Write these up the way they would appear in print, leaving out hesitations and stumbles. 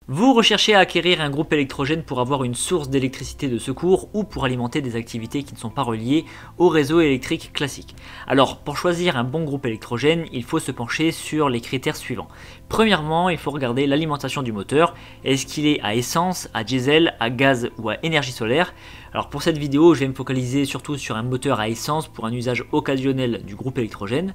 Vous recherchez à acquérir un groupe électrogène pour avoir une source d'électricité de secours ou pour alimenter des activités qui ne sont pas reliées au réseau électrique classique. Alors, pour choisir un bon groupe électrogène, il faut se pencher sur les critères suivants. Premièrement, il faut regarder l'alimentation du moteur. Est-ce qu'il est à essence, à diesel, à gaz ou à énergie solaire? Alors pour cette vidéo, je vais me focaliser surtout sur un moteur à essence pour un usage occasionnel du groupe électrogène.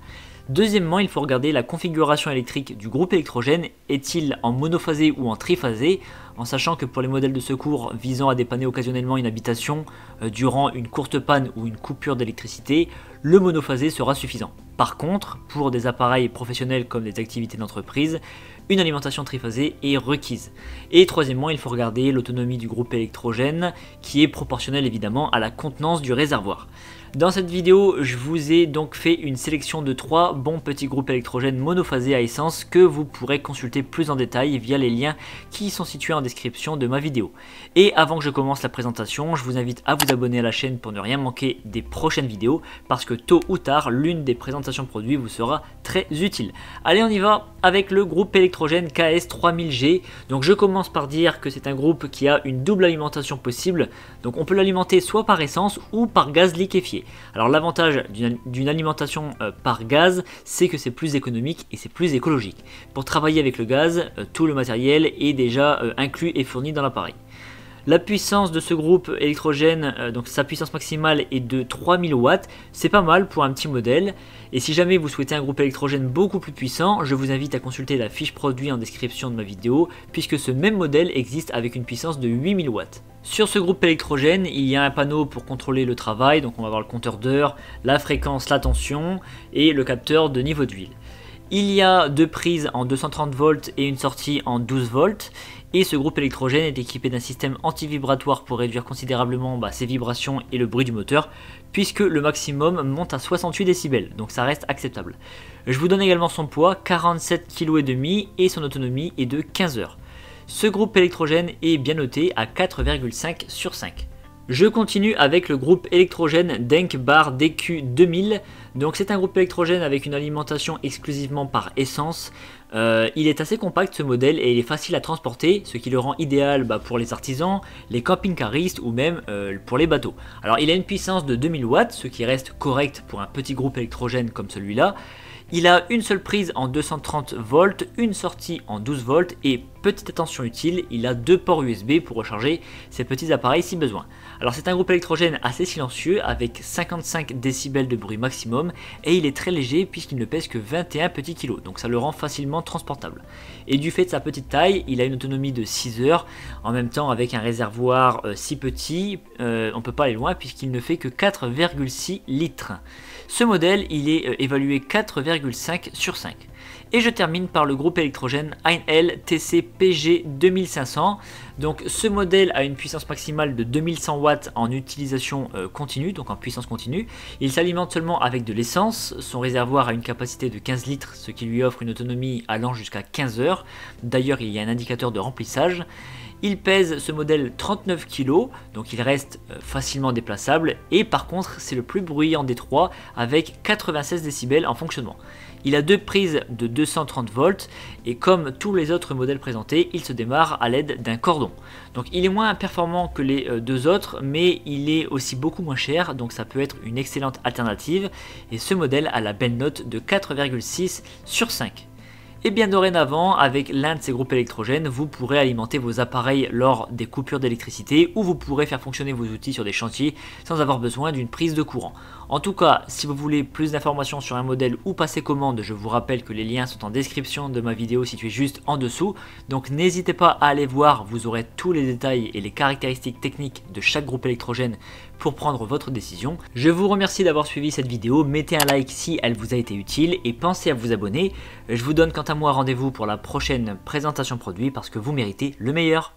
Deuxièmement, il faut regarder la configuration électrique du groupe électrogène. Est-il en monophasé ou en triphasé? En sachant que pour les modèles de secours visant à dépanner occasionnellement une habitation durant une courte panne ou une coupure d'électricité, le monophasé sera suffisant. Par contre, pour des appareils professionnels comme des activités d'entreprise, une alimentation triphasée est requise. Et troisièmement, il faut regarder l'autonomie du groupe électrogène qui est proportionnelle évidemment à la contenance du réservoir. Dans cette vidéo, je vous ai donc fait une sélection de 3 bons petits groupes électrogènes monophasés à essence que vous pourrez consulter plus en détail via les liens qui sont situés en description de ma vidéo. Et avant que je commence la présentation, je vous invite à vous abonner à la chaîne pour ne rien manquer des prochaines vidéos parce que tôt ou tard, l'une des présentations produits vous sera très utile. Allez, on y va avec le groupe électrogène KS3000G. Donc je commence par dire que c'est un groupe qui a une double alimentation possible. Donc on peut l'alimenter soit par essence ou par gaz liquéfié. Alors l'avantage d'une alimentation par gaz, c'est que c'est plus économique et c'est plus écologique. Pour travailler avec le gaz, tout le matériel est déjà inclus et fourni dans l'appareil. La puissance de ce groupe électrogène, donc sa puissance maximale est de 3000 watts, c'est pas mal pour un petit modèle. Et si jamais vous souhaitez un groupe électrogène beaucoup plus puissant, je vous invite à consulter la fiche produit en description de ma vidéo, puisque ce même modèle existe avec une puissance de 8000 watts. Sur ce groupe électrogène, il y a un panneau pour contrôler le travail, donc on va avoir le compteur d'heures, la fréquence, la tension et le capteur de niveau d'huile. Il y a 2 prises en 230 volts et une sortie en 12 volts. Et ce groupe électrogène est équipé d'un système anti-vibratoire pour réduire considérablement ses vibrations et le bruit du moteur, puisque le maximum monte à 68 décibels, donc ça reste acceptable. Je vous donne également son poids, 47,5 kg, et son autonomie est de 15 heures. Ce groupe électrogène est bien noté à 4,5 sur 5. Je continue avec le groupe électrogène Denkbar DQ2000. Donc c'est un groupe électrogène avec une alimentation exclusivement par essence. Il est assez compact ce modèle et il est facile à transporter, ce qui le rend idéal pour les artisans, les camping-caristes ou même pour les bateaux. Alors il a une puissance de 2000 watts, ce qui reste correct pour un petit groupe électrogène comme celui-là. Il a une seule prise en 230 volts, une sortie en 12 volts et petite attention utile, il a 2 ports USB pour recharger ces petits appareils si besoin. Alors c'est un groupe électrogène assez silencieux avec 55 décibels de bruit maximum et il est très léger puisqu'il ne pèse que 21 petits kilos, donc ça le rend facilement transportable. Et du fait de sa petite taille, il a une autonomie de 6 heures, en même temps avec un réservoir si petit, on ne peut pas aller loin puisqu'il ne fait que 4,6 litres. Ce modèle, il est évalué 4,5 sur 5. Et je termine par le groupe électrogène Einhell TC-PG 2500. Donc ce modèle a une puissance maximale de 2100 watts en utilisation continue, donc en puissance continue. Il s'alimente seulement avec de l'essence. Son réservoir a une capacité de 15 litres, ce qui lui offre une autonomie allant jusqu'à 15 heures. D'ailleurs, il y a un indicateur de remplissage. Il pèse ce modèle 39 kg, donc il reste facilement déplaçable et par contre c'est le plus bruyant des 3 avec 96 décibels en fonctionnement. Il a 2 prises de 230 volts et comme tous les autres modèles présentés, il se démarre à l'aide d'un cordon. Donc il est moins performant que les 2 autres mais il est aussi beaucoup moins cher, donc ça peut être une excellente alternative et ce modèle a la belle note de 4,6 sur 5. Et bien dorénavant, avec l'un de ces groupes électrogènes, vous pourrez alimenter vos appareils lors des coupures d'électricité ou vous pourrez faire fonctionner vos outils sur des chantiers sans avoir besoin d'une prise de courant. En tout cas, si vous voulez plus d'informations sur un modèle ou passer commande, je vous rappelle que les liens sont en description de ma vidéo située juste en dessous. Donc n'hésitez pas à aller voir, vous aurez tous les détails et les caractéristiques techniques de chaque groupe électrogène pour prendre votre décision. Je vous remercie d'avoir suivi cette vidéo, mettez un like si elle vous a été utile et pensez à vous abonner. Je vous donne quant à moi rendez-vous pour la prochaine présentation produit parce que vous méritez le meilleur.